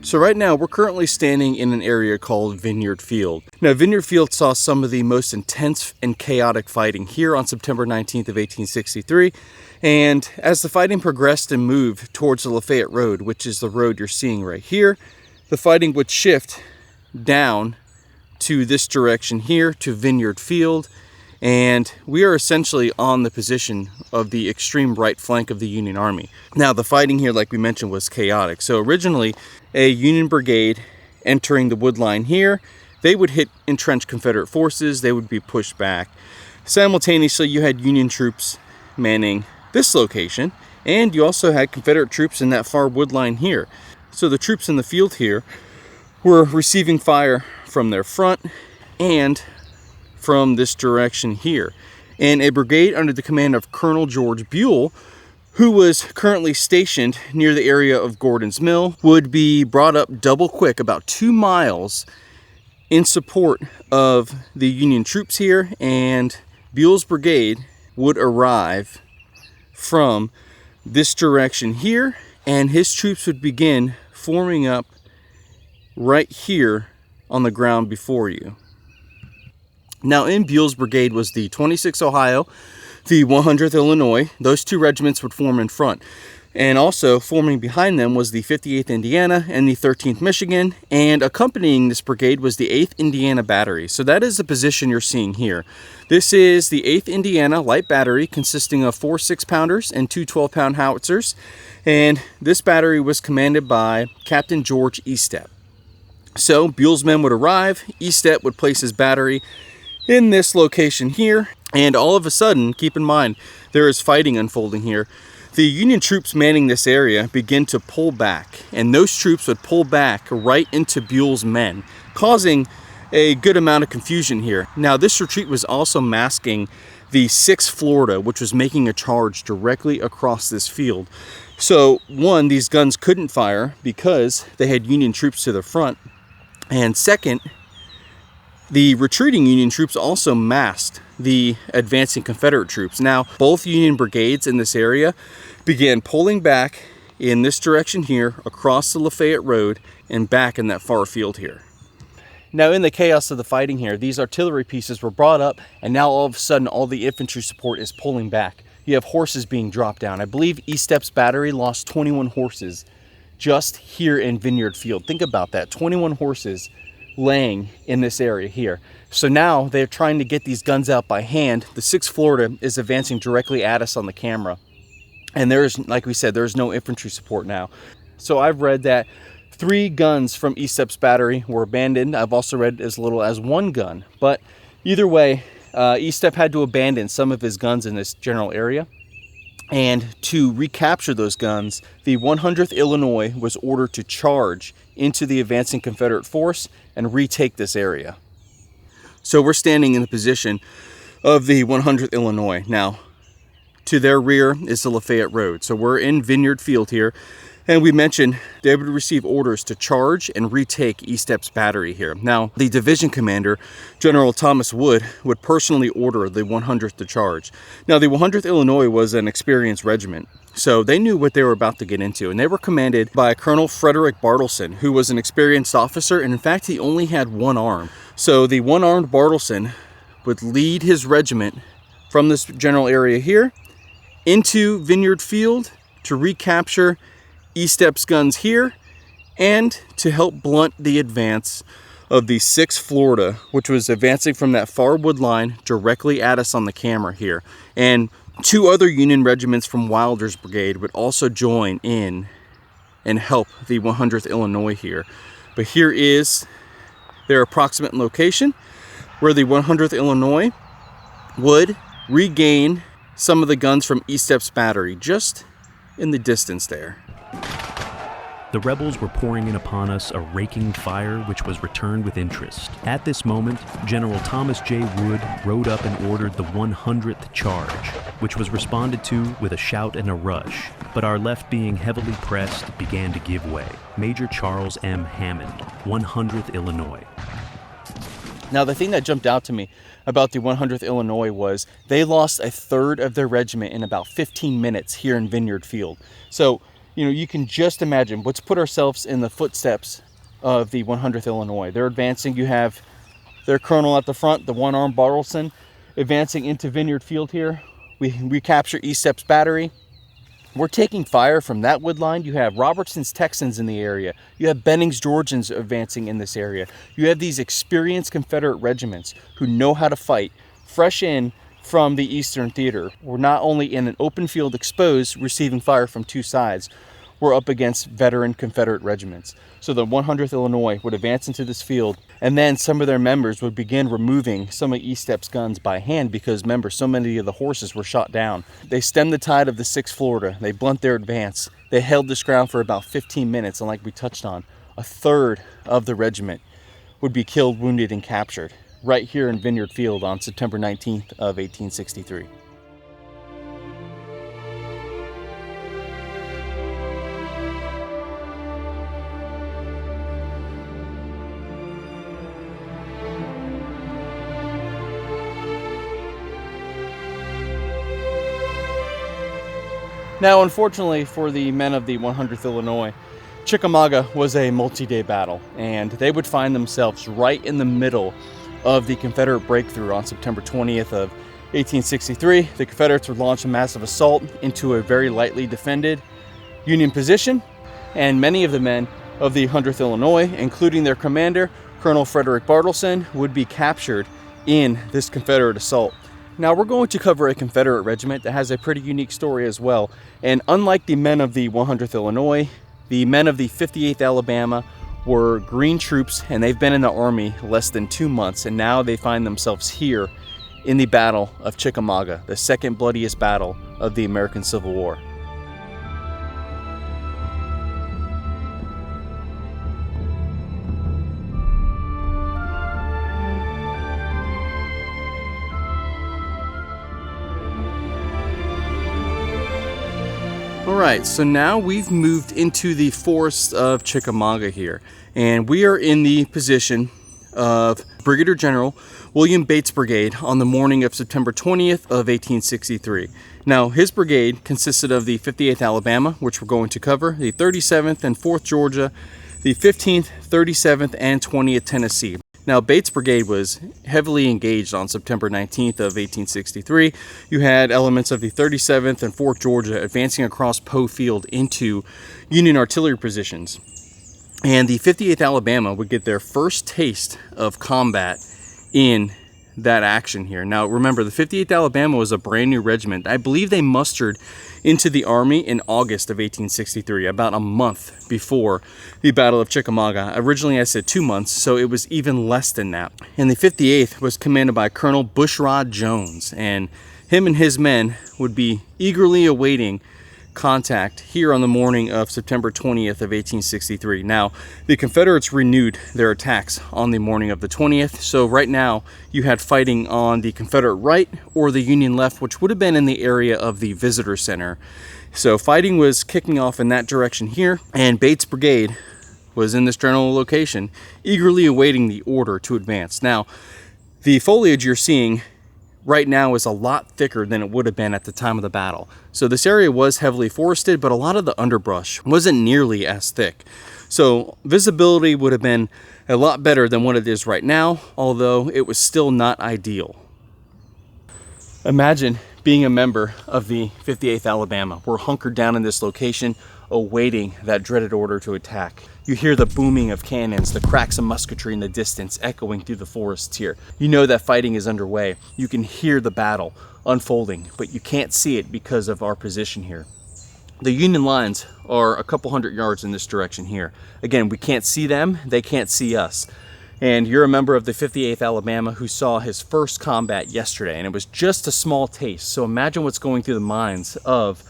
So right now we're currently standing in an area called Vineyard Field. Now Vineyard Field saw some of the most intense and chaotic fighting here on September 19th of 1863. And as the fighting progressed and moved towards the Lafayette Road, which is the road you're seeing right here, the fighting would shift down to this direction here to Vineyard Field. And we are essentially on the position of the extreme right flank of the Union Army. Now the fighting here, like we mentioned, was chaotic. So originally a Union brigade entering the wood line here, they would hit entrenched Confederate forces, they would be pushed back. Simultaneously you had Union troops manning this location, and you also had Confederate troops in that far wood line here. So the troops in the field here were receiving fire from their front and from this direction here. And a brigade under the command of Colonel George Buell, who was currently stationed near the area of Gordon's Mill, would be brought up double quick about 2 miles in support of the Union troops here, and Buell's brigade would arrive from this direction here, and his troops would begin forming up right here on the ground before you. Now in Buell's brigade was the 26th Ohio, the 100th Illinois. Those two regiments would form in front. And also forming behind them was the 58th Indiana and the 13th Michigan. And accompanying this brigade was the 8th Indiana Battery. So that is the position you're seeing here. This is the 8th Indiana Light Battery, consisting of 4 6-pounders and 2 12-pound howitzers. And this battery was commanded by Captain George Estep. So Buell's men would arrive, Estep would place his battery in this location here, and all of a sudden, keep in mind, there is fighting unfolding here. The Union troops manning this area begin to pull back, and those troops would pull back right into Buell's men, causing a good amount of confusion here. Now, this retreat was also masking the 6th Florida, which was making a charge directly across this field. So, one, these guns couldn't fire because they had Union troops to the front, and second, the retreating Union troops also masked the advancing Confederate troops. Now, both Union brigades in this area began pulling back in this direction here, across the Lafayette Road, and back in that far field here. Now, in the chaos of the fighting here, these artillery pieces were brought up, and now all of a sudden, all the infantry support is pulling back. You have horses being dropped down. I believe Estep's battery lost 21 horses just here in Vineyard Field. Think about that, 21 horses laying in this area here. So now they're trying to get these guns out by hand. The 6th Florida is advancing directly at us on the camera. And there's, like we said, there's no infantry support now. So I've read that 3 guns from Estep's battery were abandoned. I've also read as little as 1 gun. But either way, Estep had to abandon some of his guns in this general area. And to recapture those guns, the 100th Illinois was ordered to charge into the advancing Confederate force and retake this area. So we're standing in the position of the 100th Illinois. Now, to their rear is the Lafayette Road. So we're in Vineyard Field here. And we mentioned they would receive orders to charge and retake Estep's battery here. Now, the division commander, General Thomas Wood, would personally order the 100th to charge. Now, the 100th Illinois was an experienced regiment, so they knew what they were about to get into. And they were commanded by Colonel Frederick Bartleson, who was an experienced officer, and in fact, he only had 1 arm. So the one-armed Bartleson would lead his regiment from this general area here into Vineyard Field to recapture Estep's guns here, and to help blunt the advance of the 6th Florida, which was advancing from that far wood line directly at us on the camera here. And 2 other Union regiments from Wilder's brigade would also join in and help the 100th Illinois here. But here is their approximate location where the 100th Illinois would regain some of the guns from Estep's battery, just in the distance there. The rebels were pouring in upon us a raking fire which was returned with interest. At this moment, General Thomas J. Wood rode up and ordered the 100th charge, which was responded to with a shout and a rush, but our left being heavily pressed began to give way. Major Charles M. Hammond, 100th Illinois. Now, the thing that jumped out to me about the 100th Illinois was they lost a third of their regiment in about 15 minutes here in Vineyard Field. So You know, you can just imagine. Let's put ourselves in the footsteps of the 100th Illinois. They're advancing. You have their colonel at the front, the one-armed Bartleson, advancing into Vineyard Field here. We capture East Steps Battery. We're taking fire from that wood line. You have Robertson's Texans in the area. You have Benning's Georgians advancing in this area. You have these experienced Confederate regiments who know how to fight, fresh in from the Eastern Theater. We're not only in an open field exposed, receiving fire from two sides, we're up against veteran Confederate regiments. So the 100th Illinois would advance into this field, and then some of their members would begin removing some of East Steps' guns by hand because, remember, so many of the horses were shot down. They stemmed the tide of the 6th Florida. They blunt their advance. They held this ground for about 15 minutes, and like we touched on, a third of the regiment would be killed, wounded, and captured right here in Vineyard Field on September 19th of 1863. Now, unfortunately for the men of the 100th Illinois, Chickamauga was a multi-day battle, and they would find themselves right in the middle of the Confederate breakthrough on September 20th of 1863. The Confederates would launch a massive assault into a very lightly defended Union position, and many of the men of the 100th Illinois, including their commander, Colonel Frederick Bartleson, would be captured in this Confederate assault. Now, we're going to cover a Confederate regiment that has a pretty unique story as well. And unlike the men of the 100th Illinois, the men of the 58th Alabama were green troops, and they've been in the Army less than 2 months, and now they find themselves here in the Battle of Chickamauga, the second bloodiest battle of the American Civil War. Alright, so now we've moved into the forests of Chickamauga here, and we are in the position of Brigadier General William Bate's brigade on the morning of September 20th of 1863. Now, his brigade consisted of the 58th Alabama, which we're going to cover, the 37th and 4th Georgia, the 15th, 37th, and 20th Tennessee. Now, Bate's brigade was heavily engaged on September 19th of 1863. You had elements of the 37th and 4th Georgia advancing across Poe Field into Union artillery positions. And the 58th Alabama would get their first taste of combat in that action here. Now, remember, the 58th Alabama was a brand new regiment. I believe they mustered into the Army in August of 1863, about a month before the Battle of Chickamauga. Originally, I said 2 months, so it was even less than that. And the 58th was commanded by Colonel Bushrod Jones, and him and his men would be eagerly awaiting contact here on the morning of September 20th of 1863. Now, the Confederates renewed their attacks on the morning of the 20th, so right now you had fighting on the Confederate right or the Union left, which would have been in the area of the Visitor Center. So fighting was kicking off in that direction here, and Bates' brigade was in this general location, eagerly awaiting the order to advance. Now, the foliage you're seeing right now is a lot thicker than it would have been at the time of the battle. So this area was heavily forested, but a lot of the underbrush wasn't nearly as thick. So visibility would have been a lot better than what it is right now, although it was still not ideal. Imagine being a member of the 58th Alabama. We're hunkered down in this location, awaiting that dreaded order to attack. You hear the booming of cannons, the cracks of musketry in the distance echoing through the forests here. You know that fighting is underway. You can hear the battle unfolding, but you can't see it because of our position here. The Union lines are a couple hundred yards in this direction here. Again, we can't see them, they can't see us. And you're a member of the 58th Alabama who saw his first combat yesterday, and it was just a small taste. So imagine what's going through the minds of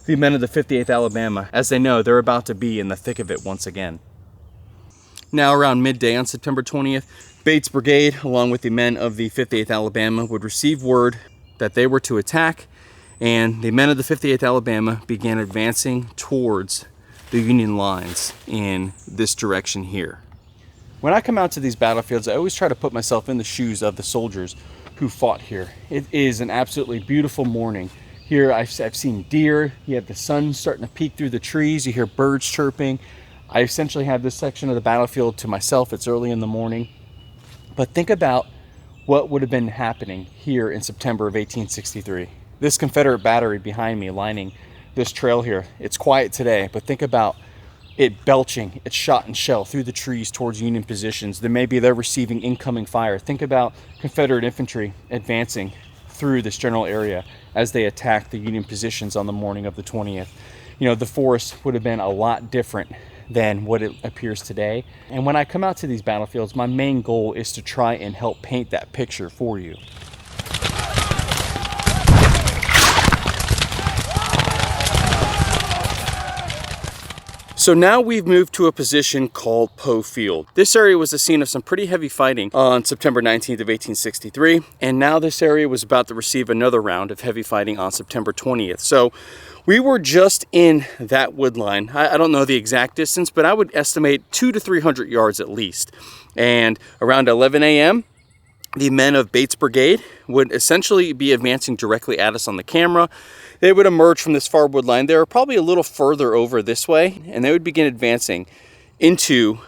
the men of the 58th Alabama as they know they're about to be in the thick of it once again. Now, around midday on September 20th, Bates' brigade, along with the men of the 58th Alabama, would receive word that they were to attack, and the men of the 58th Alabama began advancing towards the Union lines in this direction here. When I come out to these battlefields, I always try to put myself in the shoes of the soldiers who fought here. It is an absolutely beautiful morning Here I've seen deer. You have the sun starting to peek through the trees. You hear birds chirping. I essentially have this section of the battlefield to myself. It's early in the morning. But think about what would have been happening here in September of 1863. This Confederate battery behind me lining this trail here, it's quiet today, but think about it belching its shot and shell through the trees towards Union positions. Then maybe they're receiving incoming fire. Think about Confederate infantry advancing through this general area as they attacked the Union positions on the morning of the 20th. You know, the forest would have been a lot different than what it appears today. And when I come out to these battlefields, my main goal is to try and help paint that picture for you. So now we've moved to a position called Poe Field. This area was the scene of some pretty heavy fighting on September 19th of 1863, and now this area was about to receive another round of heavy fighting on September 20th. So we were just in that wood line. I don't know the exact distance, but I would estimate 200 to 300 yards at least. And around 11 a.m., the men of Bate's brigade would essentially be advancing directly at us on the camera. They would emerge from this far wood line. They were probably a little further over this way, and they would begin advancing into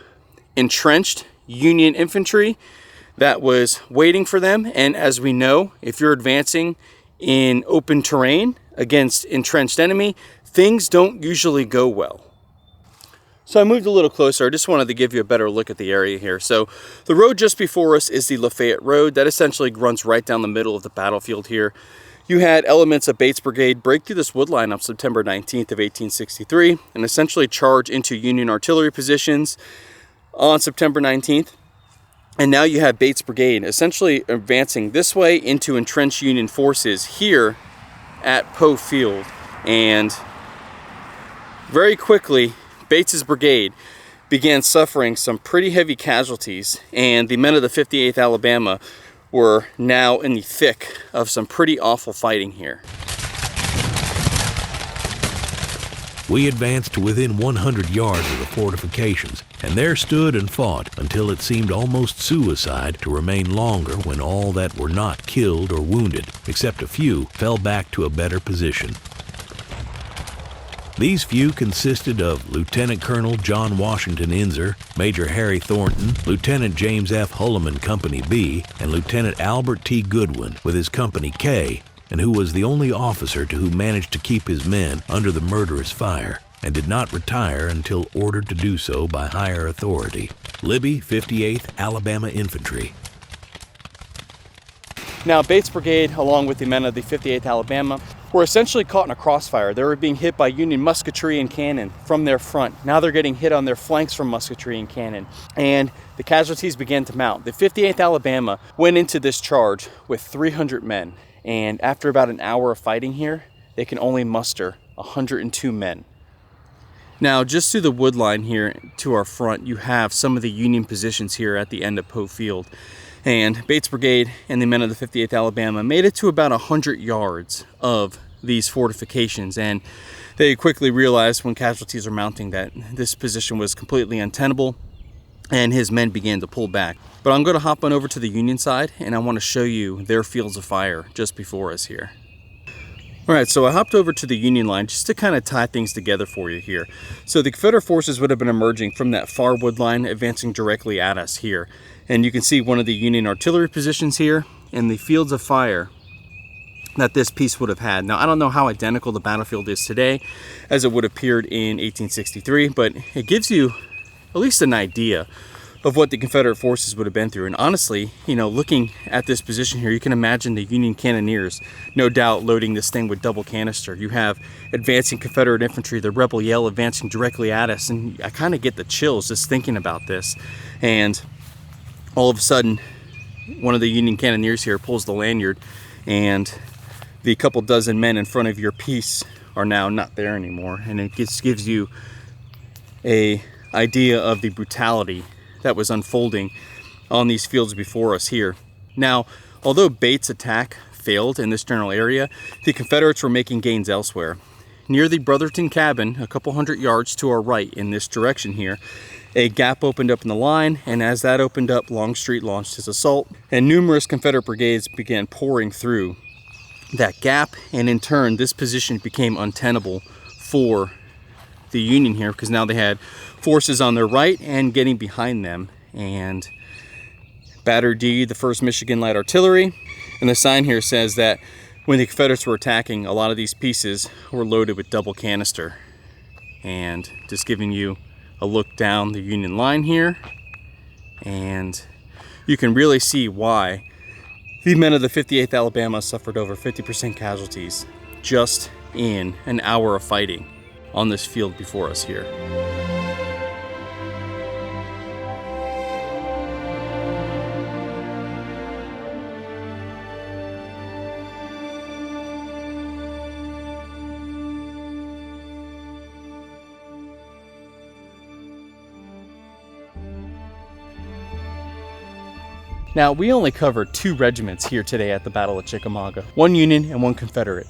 entrenched Union infantry that was waiting for them. And as we know, if you're advancing in open terrain against entrenched enemy, things don't usually go well. So I moved a little closer. I just wanted to give you a better look at the area here. So the road just before us is the Lafayette Road. That essentially runs right down the middle of the battlefield here. You had elements of Bates Brigade break through this wood line on September 19th of 1863 and essentially charge into Union artillery positions on September 19th. And now you have Bates Brigade essentially advancing this way into entrenched Union forces here at Poe Field. And very quickly, Bates's brigade began suffering some pretty heavy casualties, and the men of the 58th Alabama were now in the thick of some pretty awful fighting here. We advanced to within 100 yards of the fortifications, and there stood and fought until it seemed almost suicide to remain longer when all that were not killed or wounded, except a few, fell back to a better position. These few consisted of Lieutenant Colonel John Washington Inzer, Major Harry Thornton, Lieutenant James F. Hulleman Company B, and Lieutenant Albert T. Goodwin with his Company K, and who was the only officer who managed to keep his men under the murderous fire and did not retire until ordered to do so by higher authority. Libby, 58th Alabama Infantry. Now, Bates Brigade, along with the men of the 58th Alabama, were essentially caught in a crossfire. They were being hit by Union musketry and cannon from their front. Now they're getting hit on their flanks from musketry and cannon. And the casualties began to mount. The 58th Alabama went into this charge with 300 men. And after about an hour of fighting here, they can only muster 102 men. Now, just through the wood line here to our front, you have some of the Union positions here at the end of Poe Field. And Bates Brigade and the men of the 58th Alabama made it to about 100 yards of these fortifications, and they quickly realized when casualties are mounting that this position was completely untenable, and his men began to pull back. But I'm going to hop on over to the Union side, and I want to show you their fields of fire just before us here. All right, so I hopped over to the Union line just to kind of tie things together for you here. So the Confederate forces would have been emerging from that far wood line, advancing directly at us here. And you can see one of the Union artillery positions here and the fields of fire that this piece would have had. Now, I don't know how identical the battlefield is today as it would have appeared in 1863, but it gives you at least an idea of what the Confederate forces would have been through. And honestly, you know, looking at this position here, you can imagine the Union cannoneers, no doubt, loading this thing with double canister. You have advancing Confederate infantry, the rebel yell advancing directly at us, and I kind of get the chills just thinking about this. And all of a sudden, one of the Union cannoneers here pulls the lanyard, and the couple dozen men in front of your piece are now not there anymore. And it just gives you an idea of the brutality that was unfolding on these fields before us here. Now, although Bates' attack failed in this general area, the Confederates were making gains elsewhere. Near the Brotherton cabin, a couple hundred yards to our right in this direction here, a gap opened up in the line, and as that opened up, Longstreet launched his assault, and numerous Confederate brigades began pouring through that gap, and in turn this position became untenable for the Union here, because now they had forces on their right and getting behind them. And Battery D, the 1st Michigan Light Artillery, and the sign here says that when the Confederates were attacking, a lot of these pieces were loaded with double canister. And just giving you a look down the Union line here, and you can really see why the men of the 58th Alabama suffered over 50% casualties just in an hour of fighting on this field before us here. Now, we only covered 2 regiments here today at the Battle of Chickamauga, 1 Union and 1 Confederate.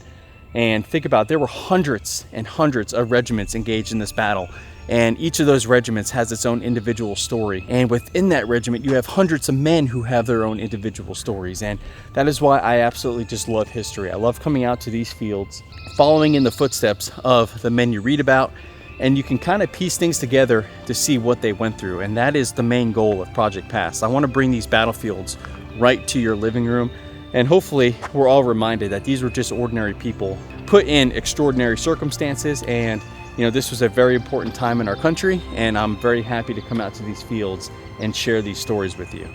And think about it, there were hundreds and hundreds of regiments engaged in this battle, and each of those regiments has its own individual story. And within that regiment, you have hundreds of men who have their own individual stories. And that is why I absolutely just love history. I love coming out to these fields, following in the footsteps of the men you read about, and you can kind of piece things together to see what they went through. And that is the main goal of Project Past. I want to bring these battlefields right to your living room, and hopefully we're all reminded that these were just ordinary people put in extraordinary circumstances. And you know, this was a very important time in our country, and I'm very happy to come out to these fields and share these stories with you.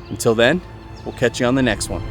Until then, we'll catch you on the next one.